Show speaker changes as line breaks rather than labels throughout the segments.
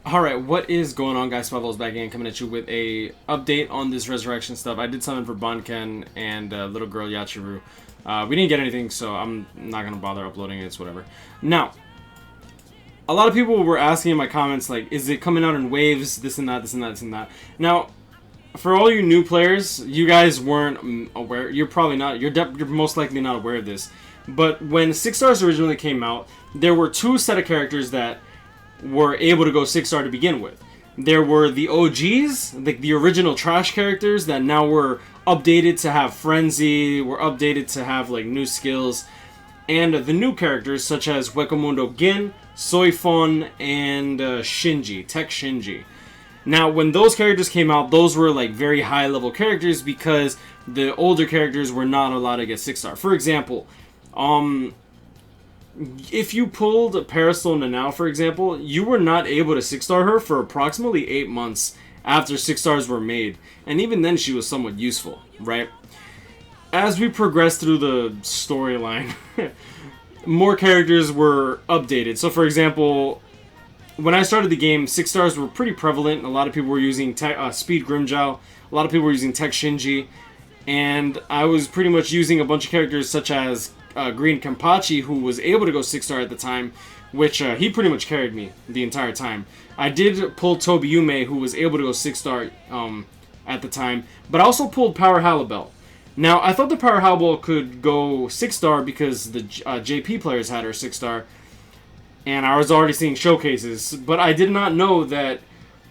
Alright, what is going on, guys? Spiteful back again, coming at you with a update on this resurrection stuff. I did something for Bonken and little girl Yachiru. We didn't get anything, so I'm not going to bother uploading it. It's whatever. Now, a lot of people were asking in my comments, like, is it coming out in waves, this and that, this and that, this and that. Now, for all you new players, you guys weren't aware. You're probably not. You're most likely not aware of this. But when 6 stars originally came out, there were two set of characters that were able to go 6-star to begin with. There were the OGs, like the original trash characters that now were updated to have frenzy, were updated to have like new skills, and the new characters such as Wekamundo Gin, Soifon, and Shinji, Tech Shinji. Now, when those characters came out, those were like very high level characters because the older characters were not allowed to get 6-star. For example, if you pulled Parasol Nanao, for example, you were not able to 6-star her for approximately 8 months after 6 stars were made. And even then, she was somewhat useful, right? As we progressed through the storyline, more characters were updated. So, for example, when I started the game, 6 stars were pretty prevalent. A lot of people were using Speed Grimmjow. A lot of people were using Tech Shinji. And I was pretty much using a bunch of characters such as Green Kenpachi, who was able to go 6-star at the time, which he pretty much carried me the entire time. I did pull Tobi Yume, who was able to go 6-star at the time, but I also pulled Power Halibel. Now, I thought the Power Halibel could go 6-star because the JP players had her 6-star, and I was already seeing showcases, but I did not know that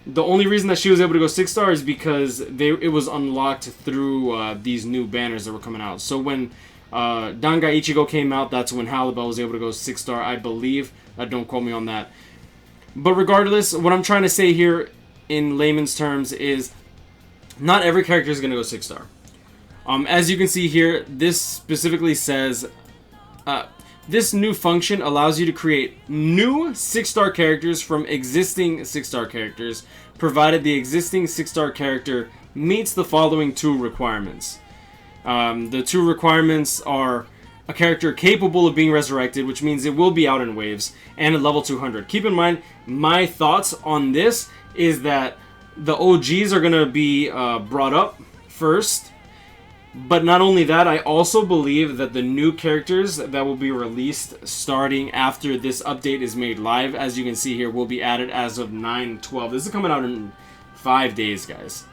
the only reason that she was able to go 6-star is because it was unlocked through these new banners that were coming out. So when Dangai Ichigo came out, that's when Halibel was able to go 6-star, I believe. Don't quote me on that. But regardless, what I'm trying to say here in layman's terms is not every character is going to go 6-star. As you can see here, this specifically says this new function allows you to create new 6-star characters from existing 6-star characters, provided the existing 6-star character meets the following two requirements. The two requirements are a character capable of being resurrected, which means it will be out in waves, and a level 200. Keep in mind, my thoughts on this is that the OGs are going to be brought up first, but not only that, I also believe that the new characters that will be released starting after this update is made live, as you can see here, will be added as of 9/12. This is coming out in 5 days, guys.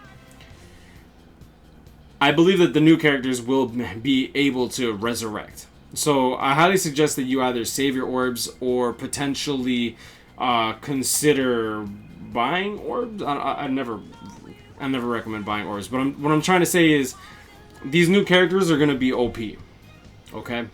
I believe that the new characters will be able to resurrect. So I highly suggest that you either save your orbs or potentially consider buying orbs. I never recommend buying orbs. But what I'm trying to say is these new characters are going to be OP. Okay?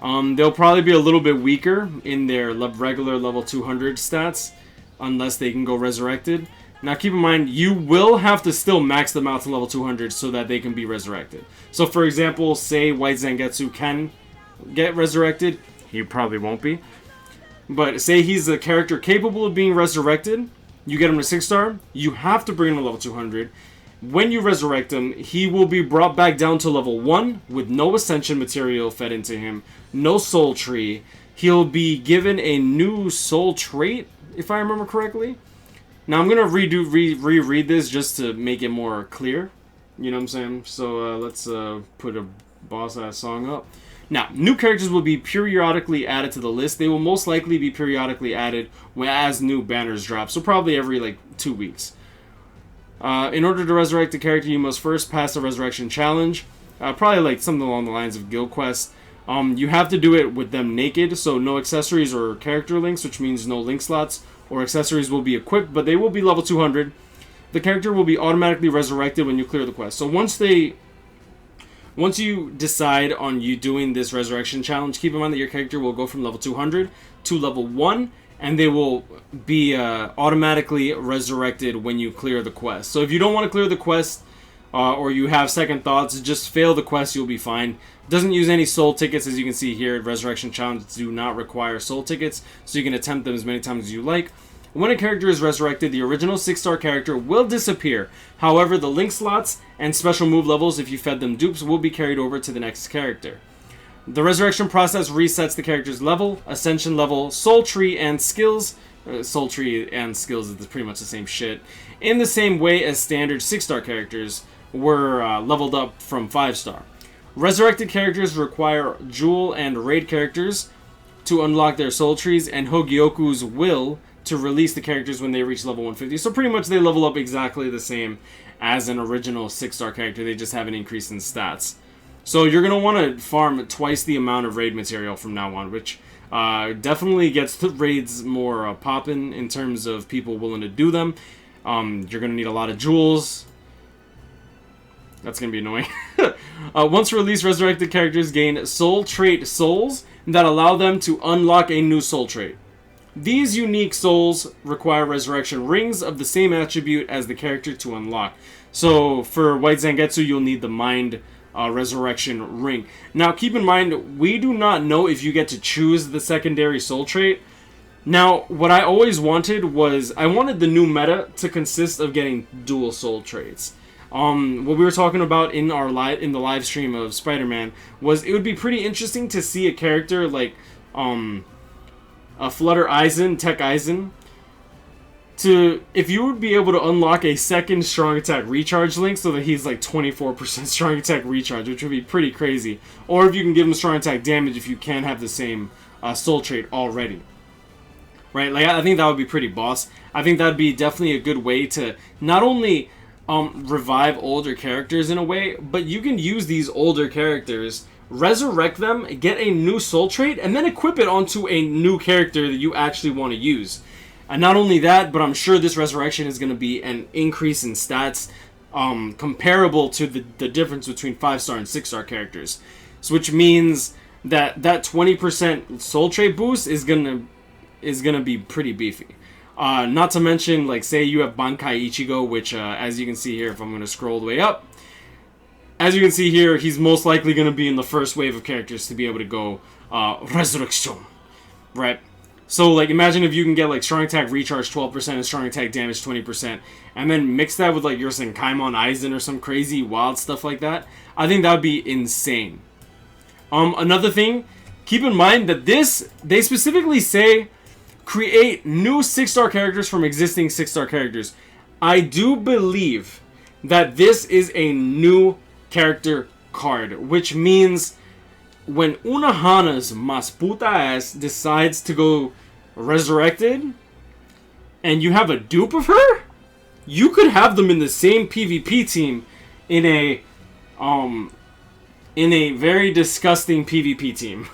They'll probably be a little bit weaker in their regular level 200 stats unless they can go resurrected. Now, keep in mind, you will have to still max them out to level 200 so that they can be resurrected. So, for example, say White Zangetsu can get resurrected. He probably won't be. But say he's a character capable of being resurrected. You get him to 6-star. You have to bring him to level 200. When you resurrect him, he will be brought back down to level 1 with no ascension material fed into him. No soul tree. He'll be given a new soul trait, if I remember correctly. Now, I'm going to reread this just to make it more clear. You know what I'm saying? So, let's put a boss-ass song up. Now, new characters will be periodically added to the list. They will most likely be periodically added as new banners drop. So, probably every, 2 weeks. In order to resurrect a character, you must first pass a resurrection challenge. Probably, something along the lines of Guild Quest. You have to do it with them naked, so no accessories or character links, which means no link slots or accessories will be equipped, but they will be level 200. The character will be automatically resurrected when you clear the quest. So once you decide on you doing this resurrection challenge, keep in mind that your character will go from level 200 to level 1, and they will be automatically resurrected when you clear the quest. So if you don't want to clear the quest, or you have second thoughts, just fail the quest, you'll be fine. Doesn't use any soul tickets, as you can see here. Resurrection challenges do not require soul tickets, so you can attempt them as many times as you like. When a character is resurrected, the original 6-star character will disappear. However, the link slots and special move levels, if you fed them dupes, will be carried over to the next character. The resurrection process resets the character's level, ascension level, soul tree, and skills. Soul tree and skills is pretty much the same shit. In the same way as standard 6-star characters were leveled up from 5-star. Resurrected characters require Jewel and Raid characters to unlock their soul trees, and Hogyoku's will to release the characters when they reach level 150. So pretty much they level up exactly the same as an original 6-star character. They just have an increase in stats. So you're going to want to farm twice the amount of raid material from now on, which definitely gets the raids more poppin' in terms of people willing to do them. You're going to need a lot of jewels. That's going to be annoying. Once released, resurrected characters gain soul trait souls that allow them to unlock a new soul trait. These unique souls require resurrection rings of the same attribute as the character to unlock. So for White Zangetsu, you'll need the mind resurrection ring. Now keep in mind, we do not know if you get to choose the secondary soul trait. Now, what I always wanted was, I wanted the new meta to consist of getting dual soul traits. What we were talking about in the live stream of Spider-Man was it would be pretty interesting to see a character like a Flutter Aizen, Tech Aizen, if you would be able to unlock a second strong attack recharge link so that he's like 24% strong attack recharge, which would be pretty crazy. Or if you can give him strong attack damage if you can have the same soul trait already. Right? Like, I think that would be pretty boss. I think that would be definitely a good way to not only revive older characters in a way, but you can use these older characters, resurrect them, get a new soul trait, and then equip it onto a new character that you actually want to use. And not only that, but I'm sure this resurrection is going to be an increase in stats comparable to the difference between 5-star and 6-star characters. So which means that 20% soul trait boost is gonna be pretty beefy. Not to mention, like, say you have Bankai Ichigo, which, as you can see here, if I'm going to scroll all the way up, as you can see here, he's most likely going to be in the first wave of characters to be able to go Resurrection, right? So, like, imagine if you can get, like, strong attack recharge 12% and strong attack damage 20%, and then mix that with, like, your Senkaimon Aizen or some crazy wild stuff like that. I think that would be insane. Another thing, keep in mind that they specifically say create new 6-star characters from existing 6-star characters. I do believe that this is a new character card, which means when Unahana's mas puta ass decides to go resurrected and you have a dupe of her, you could have them in the same PvP team in a very disgusting PvP team.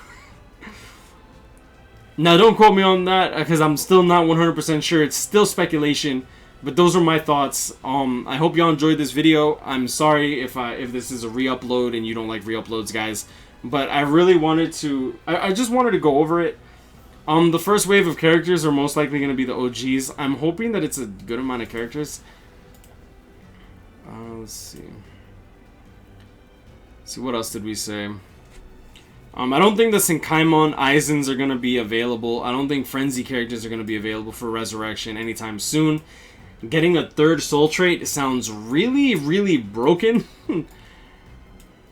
Now, don't quote me on that, because I'm still not 100% sure. It's still speculation, but those are my thoughts. I hope y'all enjoyed this video. I'm sorry if this is a re-upload and you don't like re-uploads, guys. But I really wanted to... I just wanted to go over it. The first wave of characters are most likely going to be the OGs. I'm hoping that it's a good amount of characters. Let's see. See, what else did we say? I don't think the Senkaimon Aizens are going to be available. I don't think Frenzy characters are going to be available for Resurrection anytime soon. Getting a third soul trait sounds really, really broken.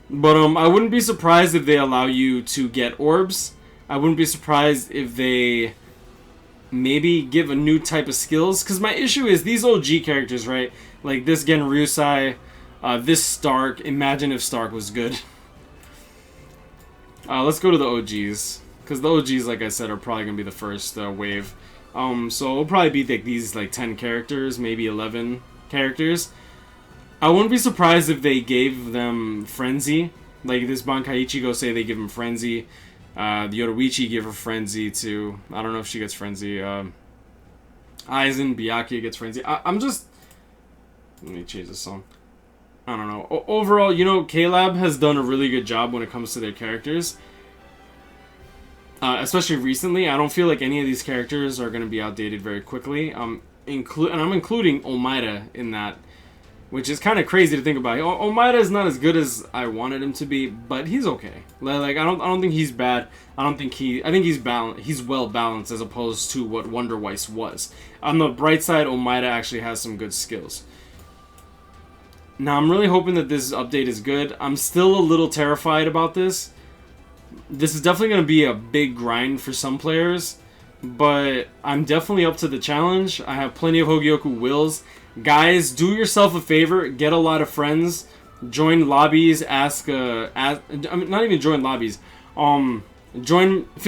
But I wouldn't be surprised if they allow you to get orbs. I wouldn't be surprised if they maybe give a new type of skills. Because my issue is these OG characters, right? Like this Genryusai, this Stark. Imagine if Stark was good. Let's go to the OGs, because the OGs, like I said, are probably going to be the first wave. So it'll probably be like these like 10 characters, maybe 11 characters. I wouldn't be surprised if they gave them Frenzy. Like this Bankai Ichigo, say they give him Frenzy. The Yoruichi give her Frenzy too. I don't know if she gets Frenzy. Aizen, Byakuya gets Frenzy. I'm just... Let me change this song. I don't know. Overall, you know, K-Lab has done a really good job when it comes to their characters. Especially recently. I don't feel like any of these characters are going to be outdated very quickly. And I'm including Omaira in that, which is kind of crazy to think about. Omaira is not as good as I wanted him to be, but he's okay. Like I don't think he's bad. I think he's balanced. He's well balanced as opposed to what Wonder Weiss was. On the bright side, Omaira actually has some good skills. Now, I'm really hoping that this update is good. I'm still a little terrified about this. This is definitely going to be a big grind for some players, but I'm definitely up to the challenge. I have plenty of Hogyoku wills. Guys, do yourself a favor, get a lot of friends, join lobbies, I mean, not even join lobbies. Feel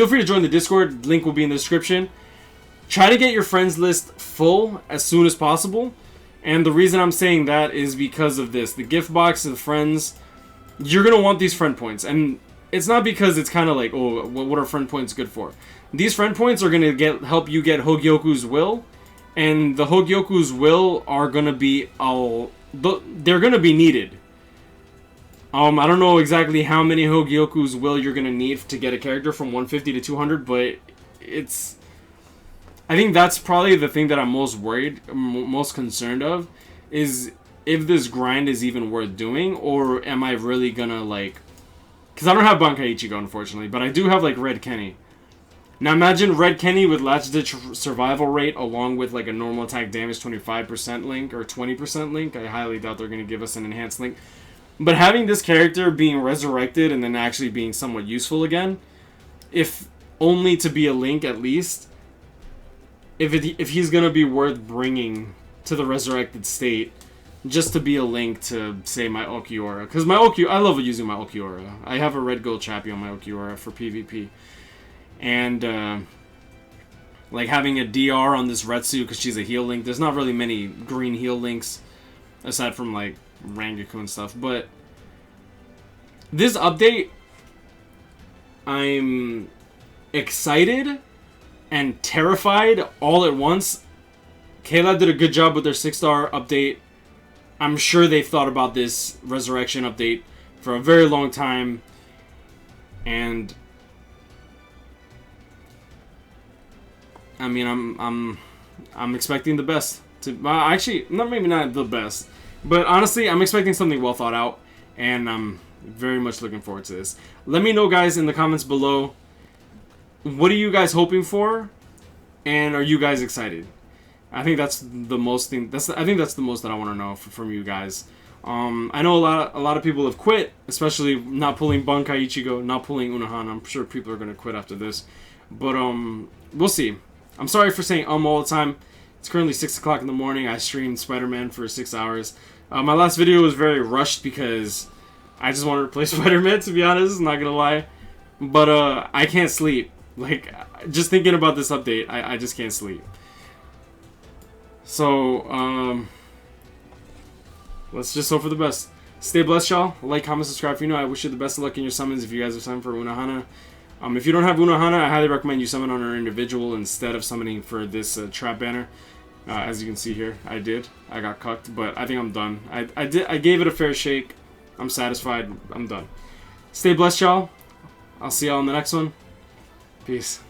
free to join the Discord, link will be in the description. Try to get your friends list full as soon as possible. And the reason I'm saying that is because of this. The gift box of the friends, you're going to want these friend points. And it's not because it's kind of like, oh, what are friend points good for? These friend points are going to help you get Hogyoku's will. And the Hogyoku's will are going to be, they're going to be needed. I don't know exactly how many Hogyoku's will you're going to need to get a character from 150 to 200, but it's... I think that's probably the thing that I'm most worried, most concerned of, is if this grind is even worth doing, or am I really gonna, like... Because I don't have Bankai Ichigo, unfortunately, but I do have, like, Red Kenny. Now imagine Red Kenny with Latch Ditch survival rate, along with, like, a normal attack damage 25% link, or 20% link. I highly doubt they're gonna give us an enhanced link. But having this character being resurrected and then actually being somewhat useful again, if only to be a link at least, if he's going to be worth bringing to the resurrected state, just to be a link to, say, my Okiura. Because I love using my Okiura. I have a red gold chappy on my Okiura for PvP. And, like, having a DR on this Retsu because she's a heal link. There's not really many green heal links, aside from, like, Rangaku and stuff, but this update, I'm excited and terrified all at once. Kayla did a good job with their 6-star update. I'm sure they've thought about this resurrection update for a very long time, and I mean, I'm expecting the best. Actually, maybe not the best. But honestly, I'm expecting something well thought out, and I'm very much looking forward to this. Let me know, guys, in the comments below, what are you guys hoping for, and are you guys excited? I think that's the most thing. I think that's the most that I want to know from you guys. I know a lot of people have quit, especially not pulling Bankai Ichigo, not pulling Unohana. I'm sure people are gonna quit after this, but we'll see. I'm sorry for saying all the time. It's currently 6 o'clock in the morning. I streamed Spider-Man for 6 hours. My last video was very rushed because I just wanted to play Spider-Man, to be honest, not gonna lie. But I can't sleep. Like, just thinking about this update, I just can't sleep. So, let's just hope for the best. Stay blessed, y'all. Like, comment, subscribe if you know. I wish you the best of luck in your summons if you guys are summoning for Unohana. If you don't have Unohana, I highly recommend you summon on her individual instead of summoning for this trap banner. As you can see here, I got cucked, but I think I'm done. I gave it a fair shake. I'm satisfied. I'm done. Stay blessed, y'all. I'll see y'all in the next one. Peace.